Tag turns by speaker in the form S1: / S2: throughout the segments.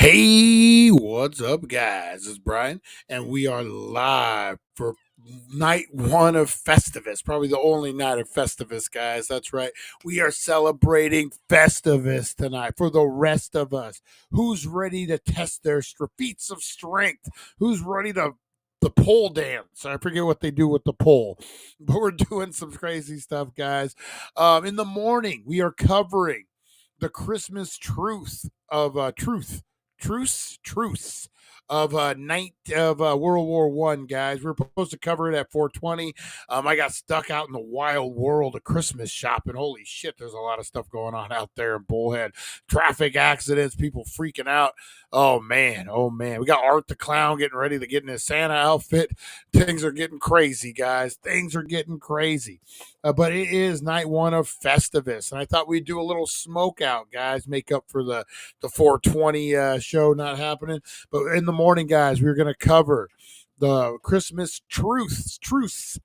S1: Hey, what's up, guys? It's Brian, and we are live for night one of Festivus. Probably the only night of Festivus, guys. That's right. We are celebrating Festivus tonight for the rest of us. Who's ready to test their feats of strength? Who's ready to the pole dance? I forget what they do with the pole, but we're doing some crazy stuff, guys. In the morning, we are covering the Christmas truce of night of World War One, guys. We are supposed to cover it at 4:20. I got stuck out in the wild world of Christmas shopping. Holy shit, there's a lot of stuff going on out there in Bullhead. Traffic accidents, people freaking out. Oh man, oh man. We got Art the Clown getting ready to get in his Santa outfit. Things are getting crazy, guys. Things are getting crazy. But it is night one of Festivus, and I thought we'd do a little smoke out, guys, make up for the 420 show not happening. But in the morning, guys, we're going to cover the Christmas truce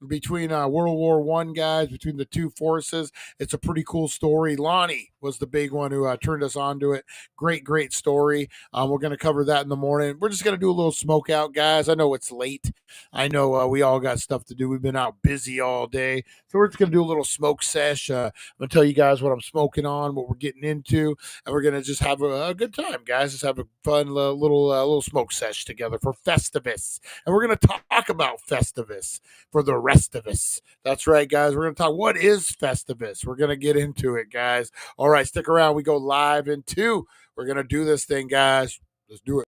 S1: between World War One, guys, between the two forces. It's a pretty cool story. Lonnie was the big one who turned us on to it. Great story. We're going to cover that in the morning. We're just going to do a little smoke out, guys. I know it's late. I know we all got stuff to do. We've been out busy all day. So we're just going to do a little smoke sesh. I'm going to tell you guys what I'm smoking on, what we're getting into, and we're going to just have a good time, guys. Just have a fun little smoke sesh together for Festivus. And we're going to talk about Festivus for the rest of us. That's right, guys. We're going to talk what is Festivus. We're going to get into it, guys. All right, stick around. We go live in 2. We're going to do this thing, guys. Let's do it.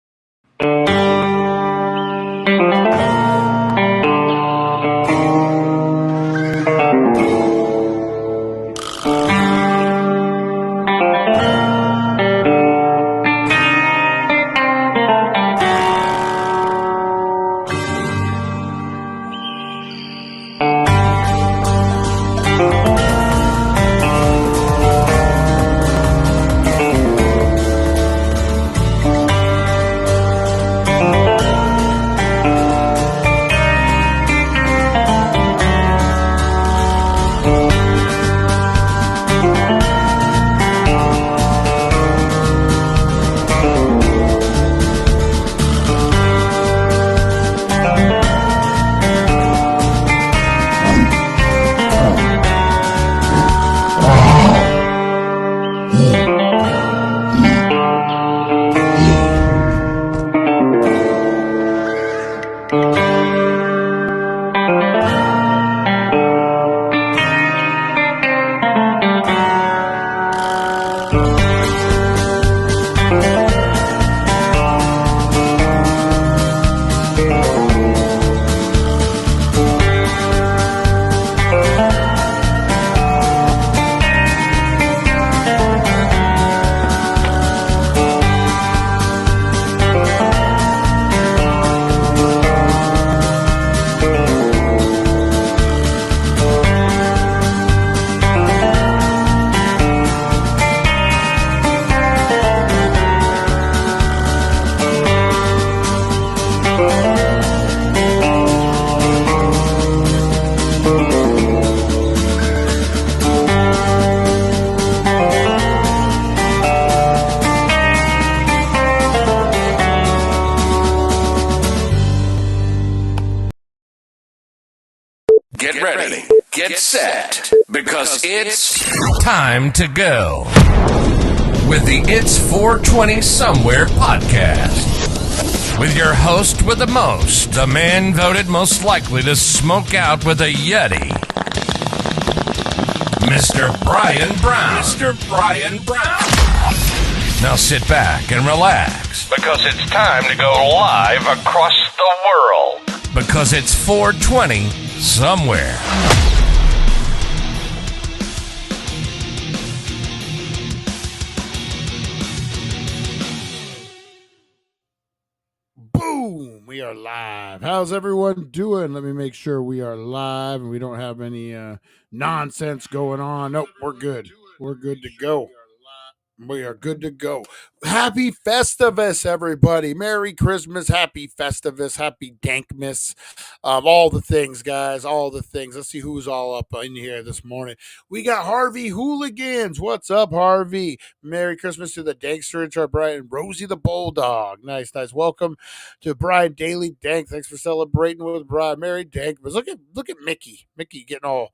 S2: Get ready, get set, because it's time to go with the It's 420 Somewhere podcast. With your host with the most, the man voted most likely to smoke out with a Yeti, Mr. Brian Brown. Mr. Brian Brown. Now sit back and relax, because it's time to go live across the world. Because it's 420 Somewhere.
S1: Boom! We are live. How's everyone doing? Let me make sure we are live and we don't have any nonsense going on. Nope, we're good. We're good to go. We are good to go. Happy Festivus, everybody. Merry Christmas. Happy Festivus. Happy Dankmas. All the things, guys. All the things. Let's see who's all up in here this morning. We got Harvey Hooligans. What's up, Harvey? Merry Christmas to the Dankster and Brian Rosie the Bulldog. Nice, nice. Welcome to Brian Daily Dank. Thanks for celebrating with Brian. Merry Dankmas. Look at Mickey. Mickey getting all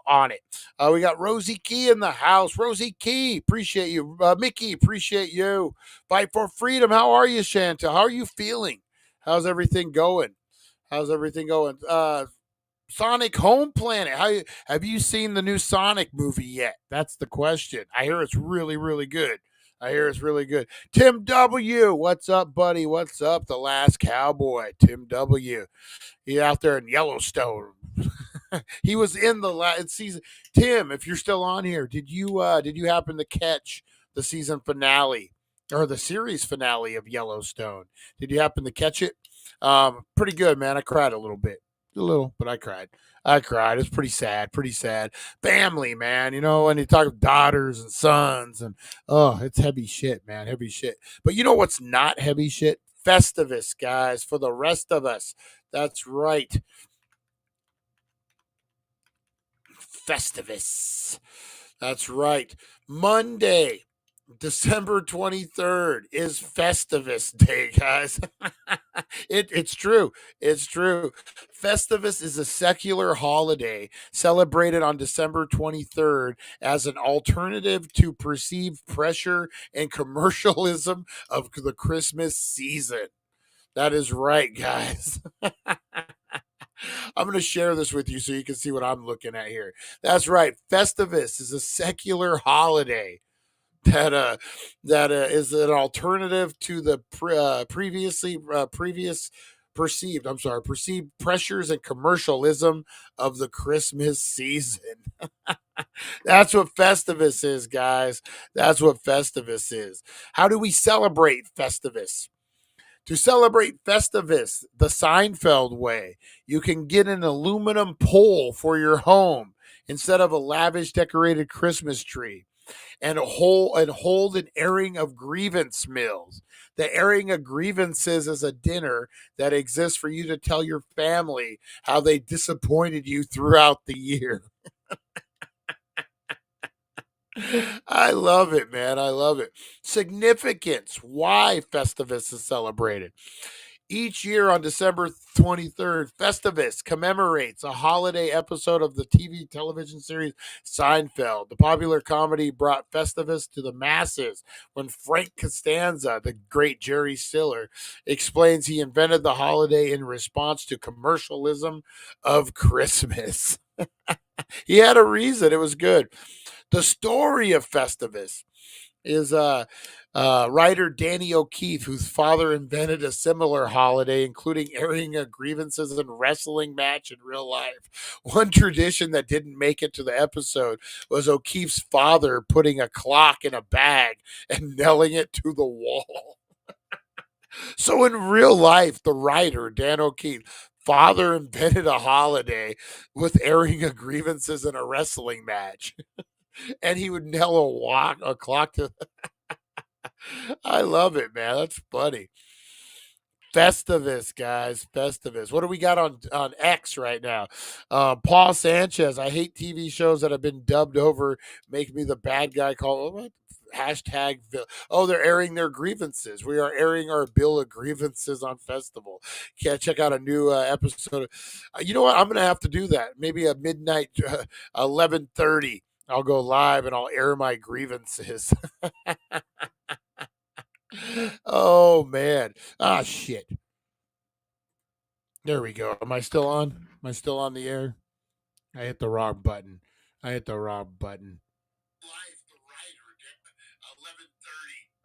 S1: on it. We got Rosie Key in the house. Rosie Key, appreciate you. Mickey, appreciate you. Fight for freedom. How are you, Shanta? How are you feeling? How's everything going? How's everything going? Sonic Home Planet. Have you seen the new Sonic movie yet? That's the question. I hear it's really, really good. I hear it's really good. Tim W. What's up, buddy? What's up? The Last Cowboy. Tim W. He's out there in Yellowstone. He was in the last season. Tim, if you're still on here, did you happen to catch the season finale or the series finale of Yellowstone? Did you happen to catch it? Pretty good, man. I cried a little bit. A little, but I cried. I cried. It's pretty sad. Pretty sad. Family, man. You know, when you talk of daughters and sons, and it's heavy shit, man. Heavy shit. But you know what's not heavy shit? Festivus, guys. For the rest of us. That's right. Festivus. That's right. Monday, December 23rd is Festivus Day, guys. It's true. It's true. Festivus is a secular holiday celebrated on December 23rd as an alternative to perceived pressure and commercialism of the Christmas season. That is right, guys. I'm going to share this with you so you can see what I'm looking at here. That's right. Festivus is a secular holiday that is an alternative to the perceived pressures and commercialism of the Christmas season. That's what Festivus is, guys. That's what Festivus is. How do we celebrate Festivus? To celebrate Festivus the Seinfeld way, you can get an aluminum pole for your home instead of a lavish decorated Christmas tree, and hold an airing of grievance meals. The airing of grievances is a dinner that exists for you to tell your family how they disappointed you throughout the year. I love it, man. I love it. Significance. Why Festivus is celebrated. Each year on December 23rd, Festivus commemorates a holiday episode of the television series Seinfeld. The popular comedy brought Festivus to the masses when Frank Costanza, the great Jerry Stiller, explains he invented the holiday in response to commercialism of Christmas. He had a reason. It was good. The story of Festivus is writer Danny O'Keefe, whose father invented a similar holiday, including airing a grievances and wrestling match in real life. One tradition that didn't make it to the episode was O'Keefe's father putting a clock in a bag and nailing it to the wall. So in real life, the writer, Dan O'Keefe, father invented a holiday with airing a grievances in a wrestling match. And he would nail a clock to. I love it, man. That's funny. Festivus, guys. Festivus. What do we got on X right now? Paul Sanchez. I hate TV shows that have been dubbed over. Make me the bad guy. Call what? Hashtag. They're airing their grievances. We are airing our bill of grievances on Festival. Can't check out a new episode. You know what? I'm gonna have to do that. Maybe a midnight, 11:30. I'll go live and I'll air my grievances. Oh man. Ah shit. There we go. Am I still on? Am I still on the air? I hit the wrong button. All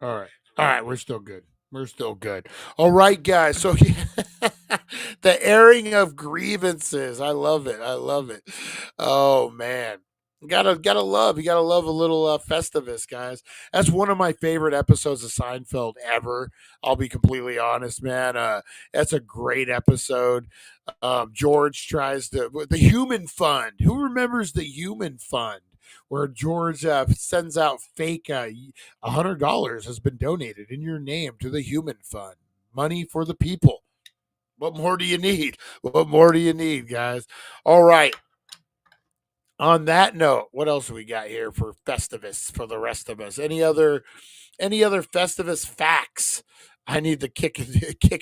S1: right. All right, we're still good. We're still good. All right, guys. So the airing of grievances. I love it. I love it. Oh man. You gotta love a little Festivus, guys. That's one of my favorite episodes of Seinfeld ever. I'll be completely honest, man. That's a great episode. George tries the Human Fund. Who remembers the Human Fund? where George sends out fake $100 has been donated in your name to the Human Fund. Money for the people. What more do you need? What more do you need, guys? All right. On that note, what else we got here for Festivus for the rest of us? Any other Festivus facts I need to kick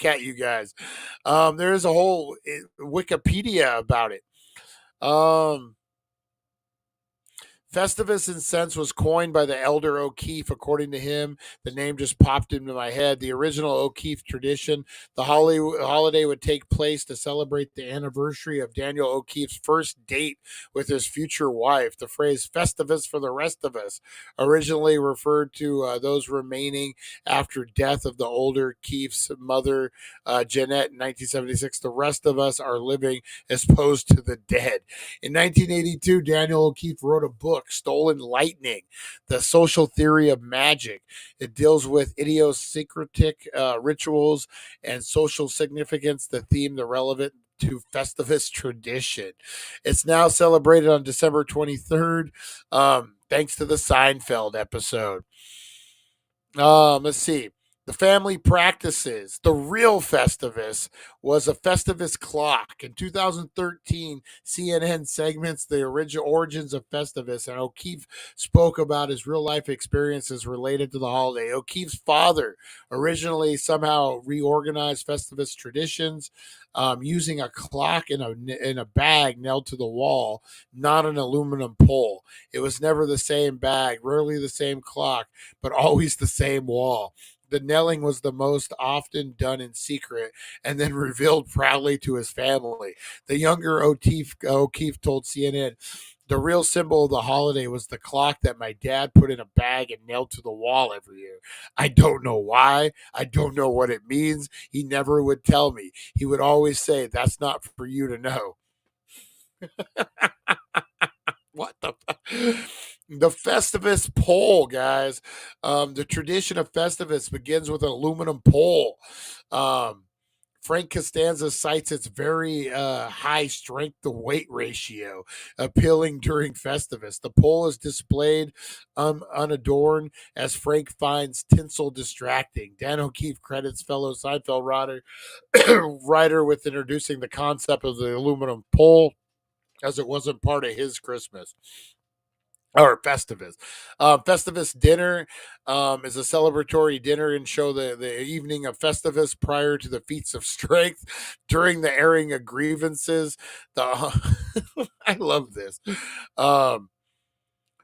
S1: at you guys? There is a whole Wikipedia about it. Festivus in sense was coined by the elder O'Keefe. According to him, the name just popped into my head. The original O'Keefe tradition, the holiday would take place to celebrate the anniversary of Daniel O'Keefe's first date with his future wife. The phrase Festivus for the rest of us originally referred to those remaining after death of the older Keefe's mother, Jeanette, in 1976. The rest of us are living as opposed to the dead. In 1982, Daniel O'Keefe wrote a book, Stolen Lightning, The Social Theory of Magic. It deals with idiosyncratic rituals and social significance, the theme, the relevant to Festivus tradition. It's now celebrated on December 23rd, thanks to the Seinfeld episode. Let's see. The family practices. The real Festivus was a Festivus clock. In 2013, CNN segments the original origins of Festivus, and O'Keefe spoke about his real life experiences related to the holiday. O'Keefe's father originally somehow reorganized Festivus traditions using a clock in a bag nailed to the wall, not an aluminum pole. It was never the same bag, rarely the same clock, but always the same wall. The nailing was the most often done in secret and then revealed proudly to his family. The younger O'Keefe told CNN, the real symbol of the holiday was the clock that my dad put in a bag and nailed to the wall every year. I don't know why. I don't know what it means. He never would tell me. He would always say, that's not for you to know. What the the Festivus pole, guys. The tradition of Festivus begins with an aluminum pole. Frank Costanza cites its very high strength to weight ratio, appealing during Festivus. The pole is displayed unadorned, as Frank finds tinsel distracting. Dan O'Keefe credits fellow Seinfeld writer with introducing the concept of the aluminum pole, as it wasn't part of his Christmas or Festivus. Festivus dinner is a celebratory dinner and show the evening of Festivus prior to the feats of strength during the airing of grievances. I love this.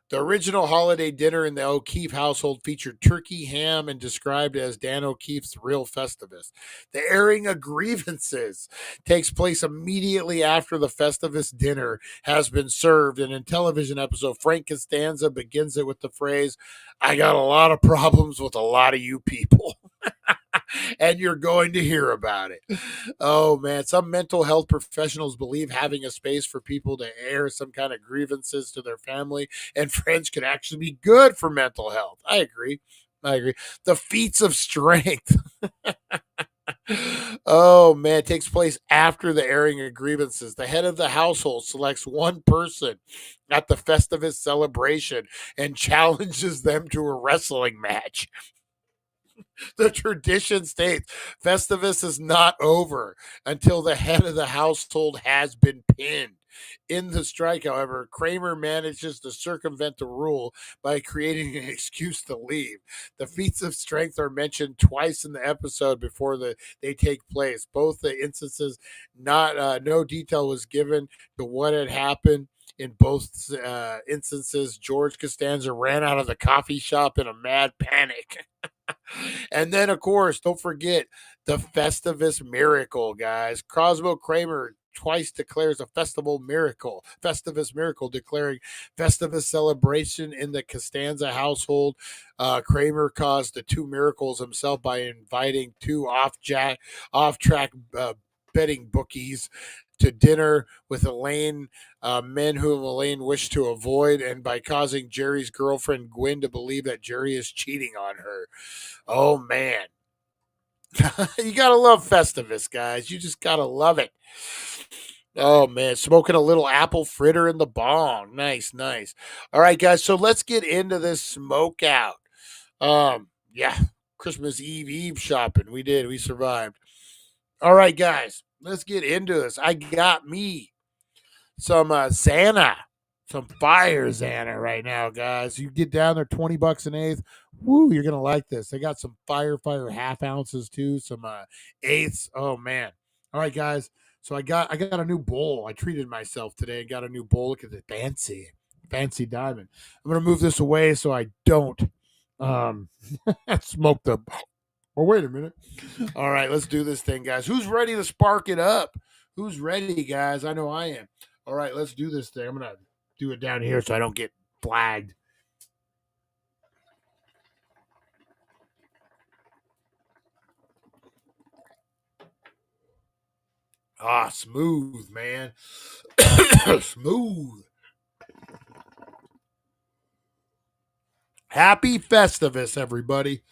S1: The original holiday dinner in the O'Keefe household featured turkey, ham, and described as Dan O'Keefe's real Festivus. The airing of grievances takes place immediately after the Festivus dinner has been served. And in television episode, Frank Costanza begins it with the phrase, I got a lot of problems with a lot of you people. And you're going to hear about it. Oh man, some mental health professionals believe having a space for people to air some kind of grievances to their family and friends could actually be good for mental health. I agree. The feats of strength. Oh man, it takes place after the airing of grievances. The head of the household selects one person at the Festivus celebration and challenges them to a wrestling match. The tradition states Festivus is not over until the head of the household has been pinned. In the strike, however, Kramer manages to circumvent the rule by creating an excuse to leave. The feats of strength are mentioned twice in the episode before they take place. Both the instances, no detail was given to what had happened. In both instances, George Costanza ran out of the coffee shop in a mad panic. And then, of course, don't forget the Festivus miracle, guys. Cosmo Kramer twice declares a Festivus miracle, declaring Festivus celebration in the Costanza household. Kramer caused the two miracles himself by inviting two off-track betting bookies to dinner with Elaine, men whom Elaine wished to avoid, and by causing Jerry's girlfriend Gwen to believe that Jerry is cheating on her. Oh man. You gotta love Festivus, guys. You just gotta love it. Oh man, smoking a little apple fritter in the bong. Nice, nice. All right, guys. So let's get into this smoke out. Yeah, Christmas Eve shopping. We did. We survived. All right, guys. Let's get into this. I got me some Xana, some fire Xana right now, guys. You get down there, $20 an eighth. Woo, you're gonna like this. They got some fire half ounces too, some eighths. Oh man. All right, guys. So I got a new bowl. I treated myself today and got a new bowl. Look at the fancy diamond. I'm gonna move this away so I don't um smoke the. Oh, wait a minute. All right, let's do this thing, guys. Who's ready to spark it up? Who's ready, guys? I know I am. All right, let's do this thing. I'm going to do it down here so I don't get flagged. Ah, smooth, man. Smooth. Happy Festivus, everybody.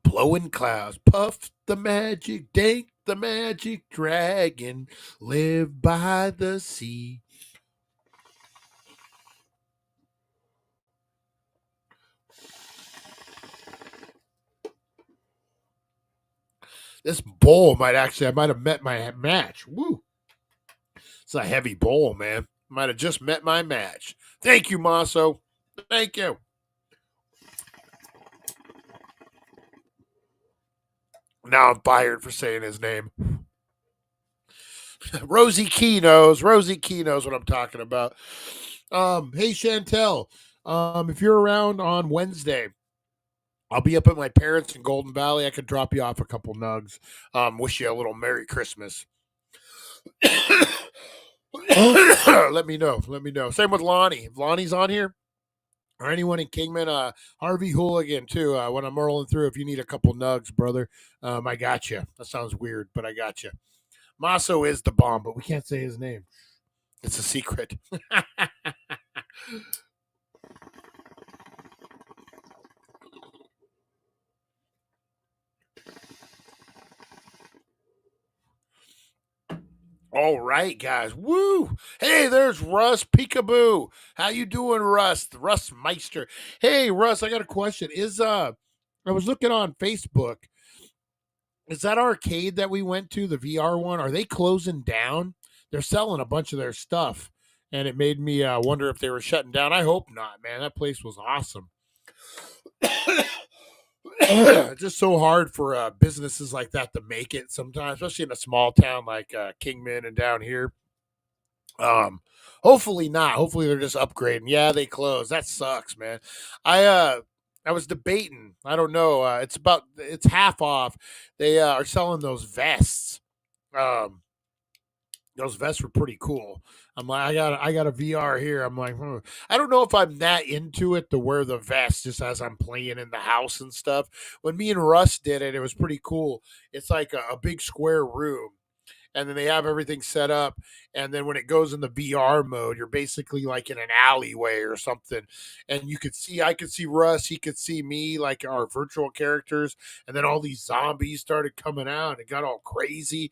S1: Blowing clouds, puff the magic, dank the magic dragon, live by the sea. This bowl I might have met my match. Woo. It's a heavy bowl, man. Might have just met my match. Thank you, Maso. Thank you. Now I'm fired for saying his name. Rosie Key knows. Rosie Key knows what I'm talking about. Hey Chantel, if you're around on Wednesday, I'll be up at my parents in Golden Valley. I could drop you off a couple nugs. Wish you a little Merry Christmas. Let me know. Let me know. Same with Lonnie. If Lonnie's on here, or anyone in Kingman, Harvey Hooligan too. When I'm rolling through, if you need a couple nugs, brother, I got you. That sounds weird, but I got you. Maso is the bomb, but we can't say his name. It's a secret. All right, guys. Woo! Hey, there's Russ Peekaboo. How you doing, Russ? Russ Meister. Hey, Russ, I got a question. I was looking on Facebook. Is that arcade that we went to, the VR one, are they closing down? They're selling a bunch of their stuff, and it made me wonder if they were shutting down. I hope not, man. That place was awesome. It's just so hard for businesses like that to make it sometimes, especially in a small town like Kingman and down here. Um, Hopefully not. Hopefully they're just upgrading. Yeah, they closed. That sucks, man. I was debating. I don't know. It's half off. They are selling those vests. Um, those vests were pretty cool. I'm like, I got a VR here. I'm like, I don't know if I'm that into it to wear the vest just as I'm playing in the house and stuff. When me and Russ did it, it was pretty cool. It's like a big square room, and then they have everything set up. And then when it goes in the VR mode, you're basically like in an alleyway or something. And I could see Russ, he could see me, like our virtual characters. And then all these zombies started coming out and it got all crazy.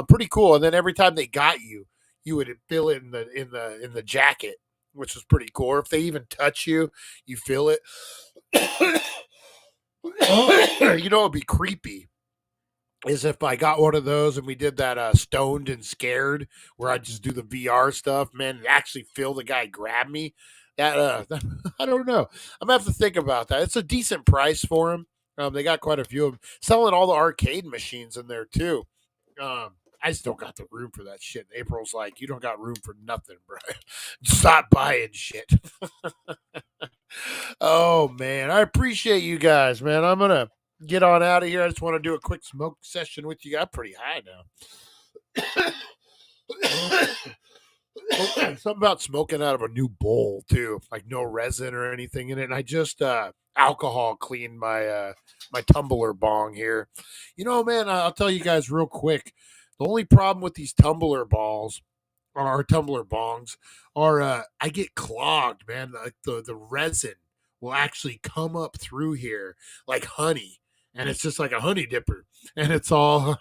S1: Pretty cool. And then every time they got you, you would feel it in the jacket, which was pretty cool. Or if they even touch you, you feel it. It'd be creepy is if I got one of those and we did that stoned and scared where I just do the VR stuff, man, and actually feel the guy grab me. I don't know. I'm gonna have to think about that. It's a decent price for them. They got quite a few of them selling all the arcade machines in there too. I just don't got the room for that shit. April's like, you don't got room for nothing, bro. Stop buying shit. Oh man, I appreciate you guys, man. I'm gonna get on out of here. I just want to do a quick smoke session with you. I'm pretty high now. Something about smoking out of a new bowl too, like no resin or anything in it. And I just alcohol cleaned my tumbler bong here. Man, I'll tell you guys real quick. The only problem with these tumbler balls or tumbler bongs are I get clogged, man. Like the resin will actually come up through here like honey. And it's just like a honey dipper. And it's all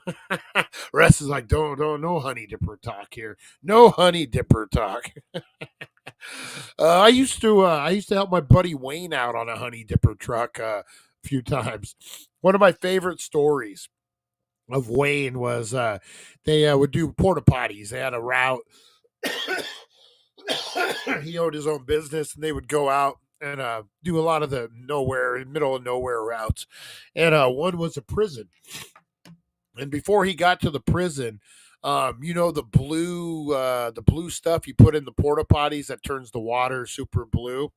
S1: Russ is like, don't no honey dipper talk here. No honey dipper talk. I used to help my buddy Wayne out on a honey dipper truck a few times. One of my favorite stories of Wayne was they would do porta potties. They had a route. He owned his own business, and they would go out and do a lot of the middle of nowhere routes. And one was a prison. And before he got to the prison, the blue stuff you put in the porta potties that turns the water super blue.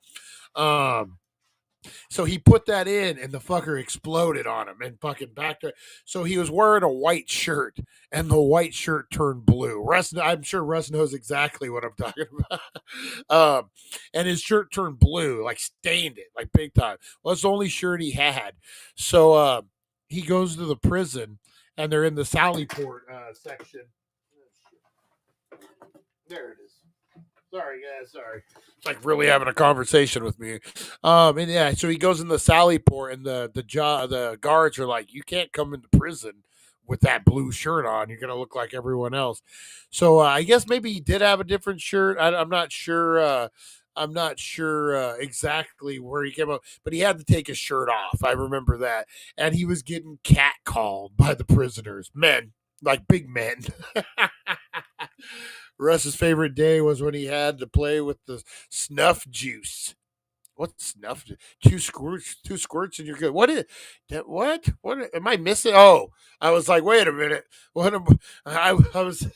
S1: So he put that in, and the fucker exploded on him and fucking backed it. So he was wearing a white shirt, and the white shirt turned blue. I'm sure Russ knows exactly what I'm talking about. And his shirt turned blue, like stained it, like big time. Well, it's the only shirt he had. So he goes to the prison, and they're in the Sallyport section. There it is. Sorry, guys. Sorry. It's like really having a conversation with me. And yeah, so he goes in the Sallyport, and the guards are like, "You can't come into prison with that blue shirt on. You're gonna look like everyone else." So I guess maybe he did have a different shirt. I'm not sure. I'm not sure exactly where he came up, but he had to take his shirt off. I remember that, and he was getting catcalled by the prisoners, men, like big men. Russ's favorite day was when he had to play with the snuff juice. What's snuff? Two squirts, and you're good. What? What am I missing? Oh, I was like, wait a minute. I was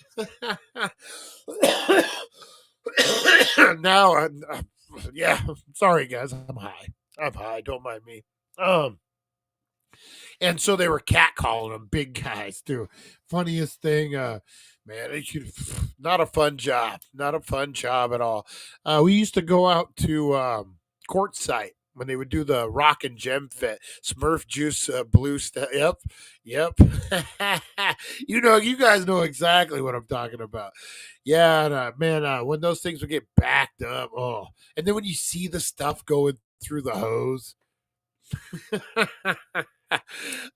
S1: now. Yeah, sorry guys. I'm high. Don't mind me. And so they were catcalling them, big guys too. Funniest thing, man, not a fun job. Not a fun job at all. We used to go out to Quartzsite when they would do the Rock and Gem Fit, Smurf Juice Blue stuff. Yep. You guys know exactly what I'm talking about. Yeah, and, man, when those things would get backed up, oh, and then when you see the stuff going through the hose.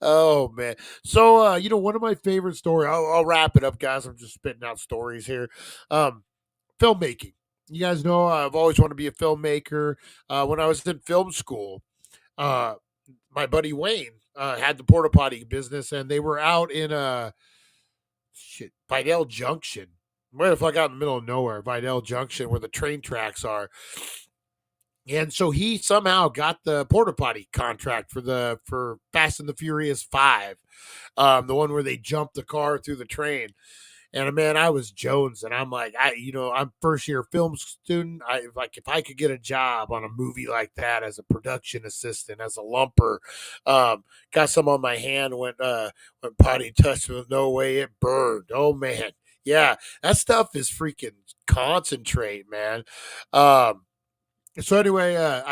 S1: Oh man. So one of my favorite stories, I'll wrap it up, guys. I'm just spitting out stories here. Filmmaking. You guys know I've always wanted to be a filmmaker. When I was in film school, my buddy Wayne had the porta potty business, and they were out in Vidal Junction. Where the fuck out in the middle of nowhere, Vidal Junction, where the train tracks are. And so he somehow got the porta potty contract for Fast and the Furious 5, the one where they jumped the car through the train. And man, I was Jones, and I'm like, I'm first year film student. If I could get a job on a movie like that as a production assistant, as a lumper, got some on my hand when potty touched with no way it burned. Oh man, yeah, that stuff is freaking concentrate, man. So anyway,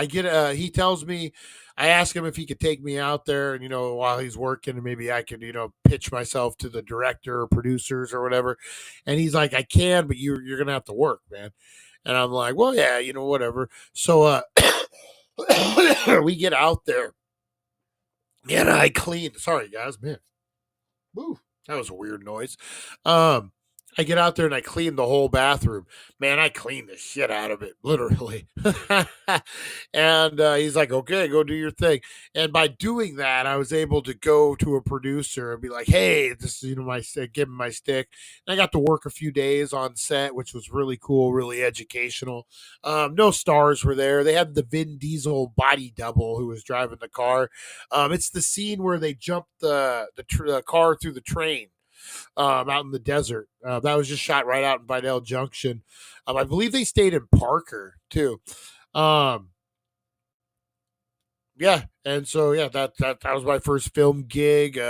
S1: he tells me, I ask him if he could take me out there, and while he's working, and maybe I could pitch myself to the director or producers or whatever. And he's like, I can, but you're gonna have to work, man. And I'm like, well, yeah, whatever. So we get out there, and I clean. Sorry, guys, man. Woo, that was a weird noise. I get out there and I clean the whole bathroom. Man, I clean the shit out of it, literally. And he's like, okay, go do your thing. And by doing that, I was able to go to a producer and be like, hey, this is, my stick, give him my stick. And I got to work a few days on set, which was really cool, really educational. No stars were there. They had the Vin Diesel body double who was driving the car. It's the scene where they jumped the car through the train. Out in the desert. That was just shot right out in Vidal Junction. I believe they stayed in Parker too. Yeah, and so that was my first film gig.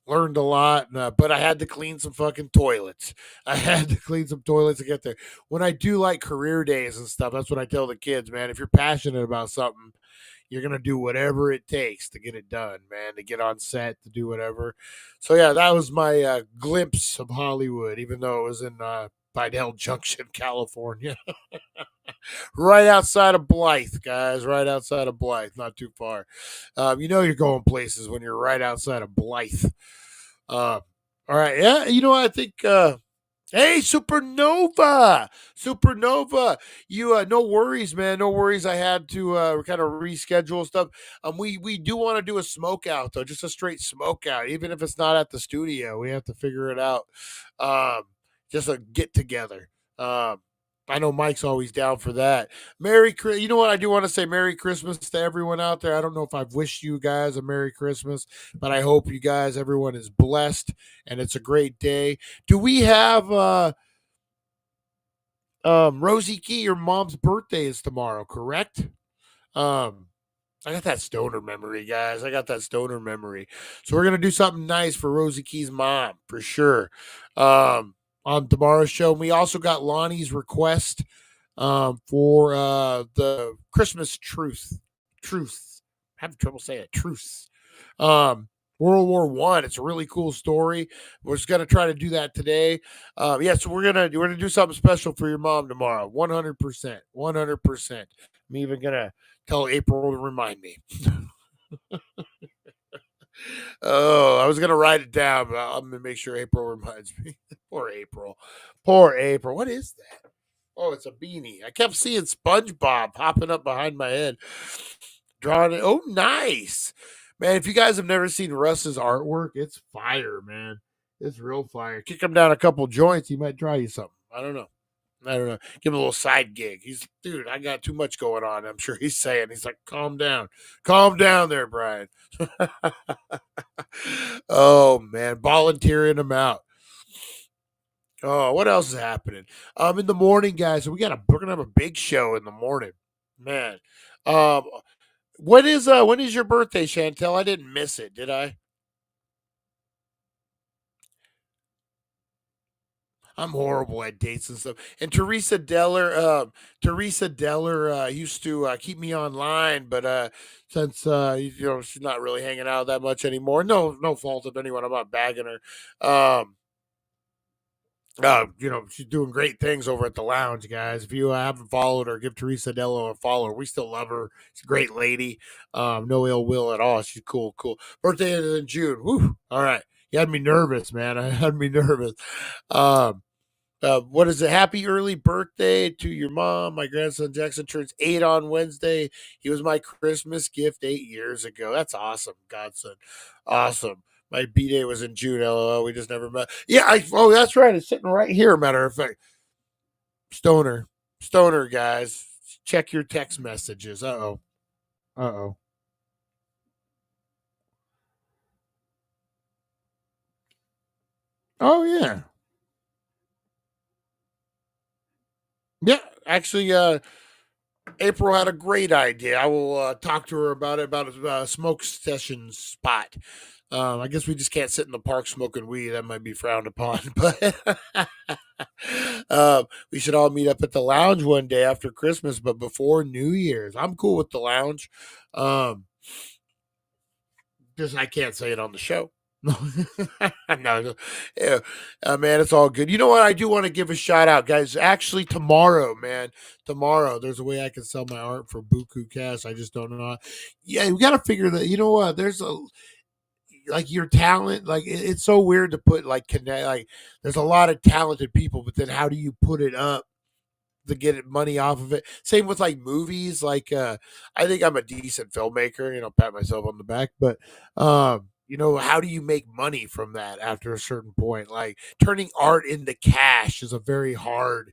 S1: Learned a lot, but I had to clean some fucking toilets. I had to clean some toilets to get there. When I do like career days and stuff, that's what I tell the kids, man. If you're passionate about something, you're going to do whatever it takes to get it done, man, to get on set, to do whatever. So, yeah, that was my glimpse of Hollywood, even though it was in Vidal Junction, California. Right outside of Blythe, guys. Right outside of Blythe, not too far. You're going places when you're right outside of Blythe. All right, yeah. I think. Hey, Supernova, Supernova. You, no worries, man. No worries. I had to kind of reschedule stuff. We do want to do a smoke out though, just a straight smoke out, even if it's not at the studio. We have to figure it out. Um, just a get together. Um, I know Mike's always down for that. You know what? I do want to say Merry Christmas to everyone out there. I don't know if I've wished you guys a Merry Christmas, but I hope you guys, everyone is blessed and it's a great day. Do we have Rosie Key, your mom's birthday is tomorrow, correct? Um I got that stoner memory, guys. I got that stoner memory. So we're gonna do something nice for Rosie Key's mom for sure. On tomorrow's show. We also got Lonnie's request for the Christmas truth. Truth. I'm having trouble saying it. Truce. Um, World War I. It's a really cool story. We're just gonna try to do that today. So we're gonna do something special for your mom tomorrow. 100%. 100%. I'm even gonna tell April to remind me. Oh, I was gonna write it down, but I'm gonna make sure April reminds me. Poor April. Poor April. What is that? Oh, it's a beanie. I kept seeing SpongeBob popping up behind my head. Drawing it. Oh, nice. Man, if you guys have never seen Russ's artwork, it's fire, man. It's real fire. Kick him down a couple joints, he might try you something. I don't know. Give him a little side gig. Dude, I got too much going on. I'm sure he's saying. He's like, calm down. Calm down there, Brian. Oh, man. Volunteering him out. Oh, what else is happening? In the morning, guys. So we're gonna have a big show in the morning, man. Um, when is your birthday, Chantel? I didn't miss it, did I? I'm horrible at dates and stuff. And Teresa Deller used to keep me online, but since she's not really hanging out that much anymore. No fault of anyone. I'm not bagging her. She's doing great things over at the lounge, guys. If you haven't followed her, give Teresa Dello a follow. We still love her. She's a great lady. No ill will at all. She's cool. Birthday is in June. Woo. All right. You had me nervous, man. I had me nervous. Um, what is it? Happy early birthday to your mom. My grandson Jackson turns 8 on Wednesday. He was my Christmas gift 8 years ago. That's awesome, godson. Awesome. My B day was in June. LOL. We just never met. Yeah. That's right. It's sitting right here. Matter of fact, Stoner, guys. Check your text messages. Uh oh. Oh yeah. Yeah. Actually, April had a great idea. I will talk to her about it, about a smoke session spot. I guess we just can't sit in the park smoking weed. That might be frowned upon. But we should all meet up at the lounge one day after Christmas, but before New Year's. I'm cool with the lounge. Um, just I can't say it on the show. No. Yeah, man, it's all good. You know what? I do want to give a shout out, guys. Actually, tomorrow, man, tomorrow, there's a way I can sell my art for buku cash. I just don't know. Yeah, we got to figure that. You know what? There's a like your talent. Like it's so weird to put like connect. Like there's a lot of talented people, but then how do you put it up to get money off of it? Same with like movies. Like I think I'm a decent filmmaker. Pat myself on the back, but how do you make money from that after a certain point? Like turning art into cash is a very hard.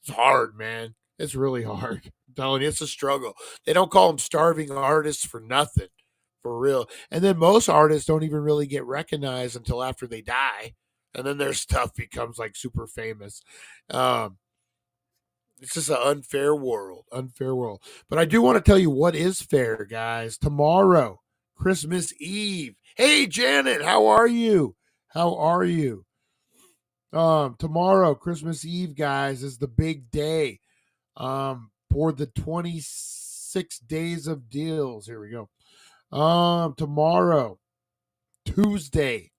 S1: It's hard, man. It's really hard. I'm telling you, it's a struggle. They don't call them starving artists for nothing, for real. And then most artists don't even really get recognized until after they die, and then their stuff becomes like super famous. Um, it's just an unfair world. But I do want to tell you what is fair, guys. Tomorrow, Christmas Eve. Hey, Janet, how are you? How are you? Tomorrow, Christmas Eve, guys, is the big day. For the 26 days of deals. Here we go. Tomorrow, Tuesday,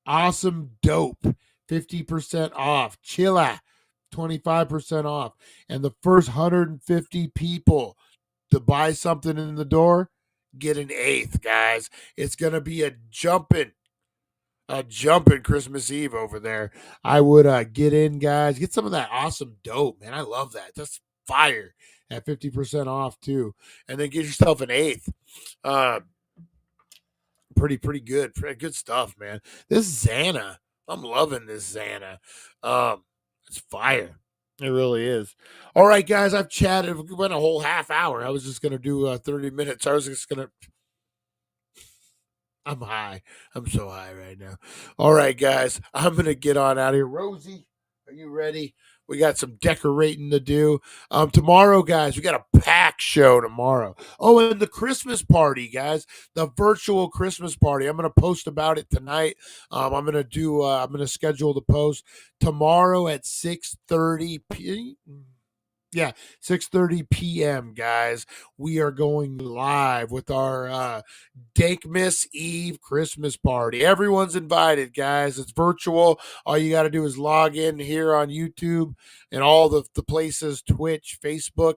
S1: awesome dope, 50% off. Chilla, 25% off. And the first 150 people to buy something in the door, get an eighth, guys. It's going to be a jumping Christmas Eve over there. I would get in, guys. Get some of that awesome dope, man. I love that. That's fire at 50% off too. And then get yourself an eighth. Uh, pretty good. Pretty good stuff, man. This Xana, I'm loving this Xana. It's fire. It really is. All right, guys. I've chatted. We went a whole half hour. I was just gonna do 30 minutes. I was just gonna. I'm high. I'm so high right now. All right, guys. I'm gonna get on out of here. Rosie, are you ready? We got some decorating to do. Tomorrow, guys, we got a packed show tomorrow. Oh, and the Christmas party, guys, the virtual Christmas party. I'm gonna post about it tonight. I'm gonna schedule the post tomorrow at 6:30 p.m. Yeah, 6:30 p.m., guys. We are going live with our Dankmas Eve Christmas party. Everyone's invited, guys. It's virtual. All you got to do is log in here on YouTube and all the places, Twitch, Facebook.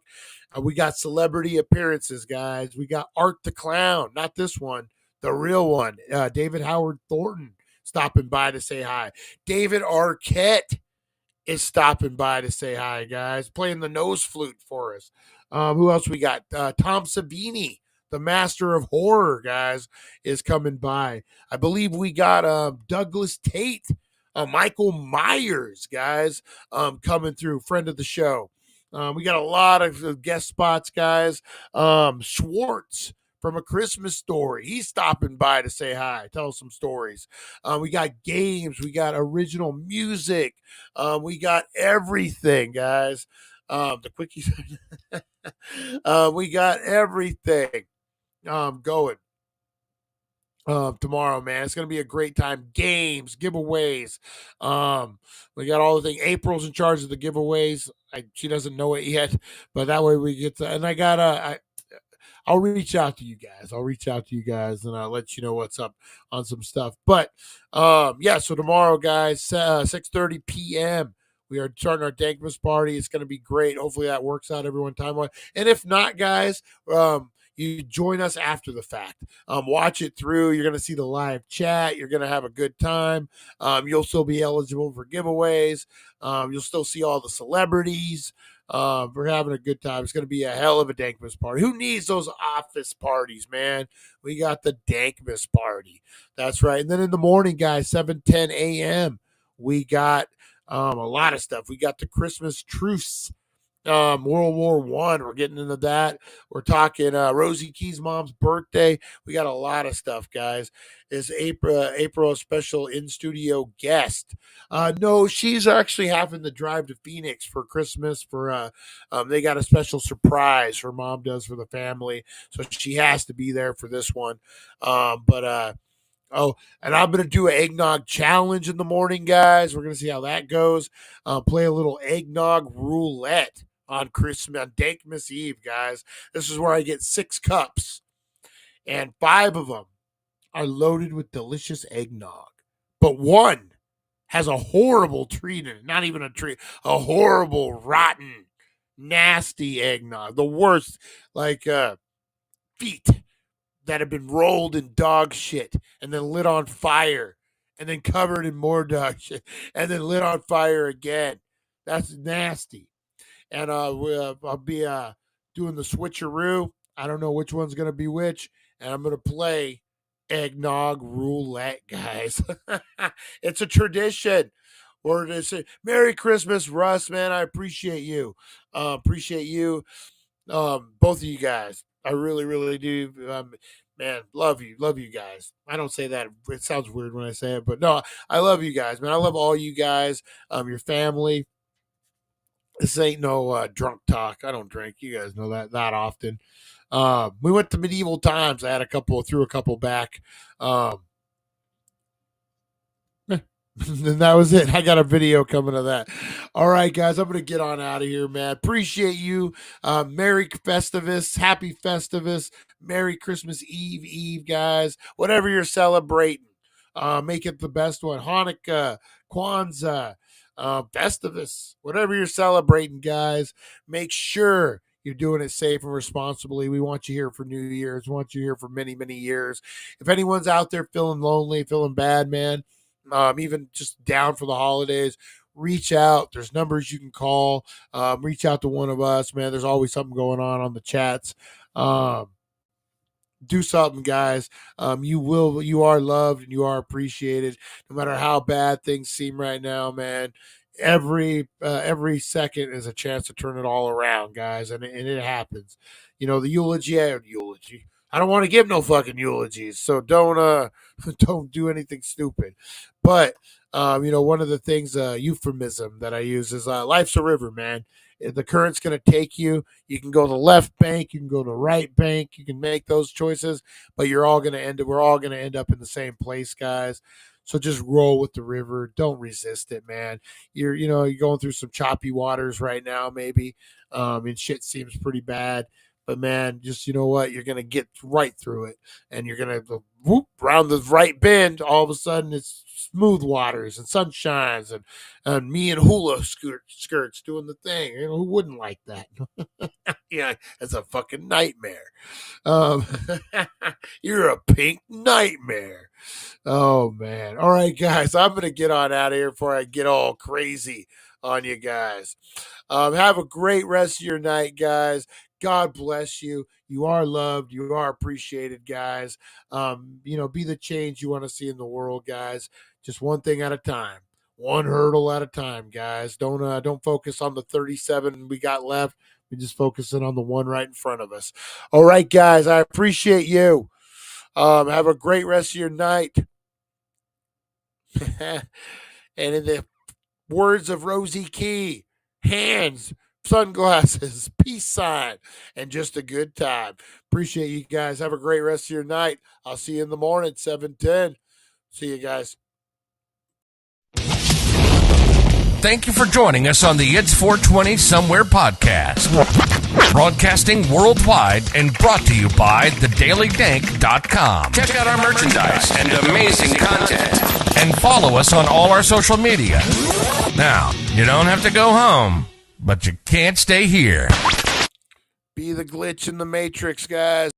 S1: We got celebrity appearances, guys. We got Art the Clown, not this one, the real one. David Howard Thornton stopping by to say hi. David Arquette is stopping by to say hi, guys. Playing the nose flute for us. Who else we got? Tom Savini, the master of horror, guys, is coming by. I believe we got Douglas Tate, Michael Myers, guys, coming through, friend of the show. We got a lot of guest spots, guys. Schwartz from A Christmas Story. He's stopping by to say hi, tell us some stories. We got games. We got original music. We got everything, guys. The quickies. We got everything going. Tomorrow, man. It's gonna be a great time. Games, giveaways. We got all the things. April's in charge of the giveaways. She doesn't know it yet, but that way we get to. And I got I'll reach out to you guys. And I'll let you know what's up on some stuff. But yeah, so tomorrow, guys, 6:30 p.m. We are starting our Dankmas party. It's going to be great. Hopefully that works out everyone time-wise. And if not, guys, you join us after the fact. Watch it through. You're going to see the live chat. You're going to have a good time. You'll still be eligible for giveaways. You'll still see all the celebrities. We're having a good time. It's going to be a hell of a Dankmas party. Who needs those office parties, man? We got the Dankmas party. That's right. And then in the morning, guys, 7:10 a.m., we got a lot of stuff. We got the Christmas truce. World War I. We're getting into that. We're talking Rosie Key's mom's birthday. We got a lot of stuff, guys. Is April a special in-studio guest? No, she's actually having to drive to Phoenix for Christmas. For they got a special surprise her mom does for the family, so she has to be there for this one. Oh, and I'm going to do an eggnog challenge in the morning, guys. We're going to see how that goes. Play a little eggnog roulette on Dankmas Eve, guys. This is where I get 6 cups, and 5 of them are loaded with delicious eggnog. But one has a horrible treat in it. Not even a treat. A horrible, rotten, nasty eggnog. The worst, like feet that have been rolled in dog shit and then lit on fire and then covered in more dog shit and then lit on fire again. That's nasty. And I'll be doing the switcheroo. I don't know which one's going to be which. And I'm going to play eggnog roulette, guys. It's a tradition. Or to say, Merry Christmas, Russ, man. I appreciate you. Appreciate you. Both of you guys. I really, really do. Man, love you guys. I don't say that. It sounds weird when I say it, but no, I love you guys, man. I love all you guys, your family. This ain't no drunk talk. I don't drink. You guys know that often. We went to medieval times. I had threw a couple back. And that was it. I got a video coming of that. All right, guys, I'm going to get on out of here, man. Appreciate you. Merry Festivus. Happy Festivus. Merry Christmas Eve, guys. Whatever you're celebrating, make it the best one. Hanukkah, Kwanzaa, Festivus, whatever you're celebrating, guys, make sure you're doing it safe and responsibly. We want you here for New Year's. We want you here for many, many years. If anyone's out there feeling lonely, feeling bad, man, even just down for the holidays, reach out. There's numbers you can call. Reach out to one of us, man. There's always something going on the chats. Do something, guys. You are loved and you are appreciated, no matter how bad things seem right now, man. Every second is a chance to turn it all around, guys, and it happens. The eulogy. I don't want to give no fucking eulogies, so don't don't do anything stupid. But one of the things, euphemism that I use is life's a river, man. The current's going to take you. You can go to the left bank, you can go to the right bank, you can make those choices, but we're all going to end up in the same place, guys. So just roll with the river. Don't resist it, man. You're going through some choppy waters right now, maybe. And shit seems pretty bad. But man, just you know what? You're gonna get right through it, and you're gonna whoop round the right bend. All of a sudden, it's smooth waters and sunshines, and me and hula skirts doing the thing. Who wouldn't like that? Yeah, it's a fucking nightmare. Um, you're a pink nightmare. Oh man! All right, guys, I'm gonna get on out of here before I get all crazy on you guys. Have a great rest of your night, guys. God bless you. You are loved. You are appreciated, guys. Be the change you want to see in the world, guys. Just one thing at a time, one hurdle at a time, guys. Don't focus on the 37 we got left. We're just focusing on the one right in front of us. All right, guys. I appreciate you. Have a great rest of your night. And in the words of Rosie Key, hands, sunglasses, peace sign, and just a good time. Appreciate you guys. Have a great rest of your night. I'll see you in the morning, 7:10. See you guys.
S2: Thank you for joining us on the It's 420 Somewhere podcast. Broadcasting worldwide and brought to you by thedailydank.com. Check out our merchandise and amazing content. And follow us on all our social media. Now, you don't have to go home, but you can't stay here.
S1: Be the glitch in the matrix, guys.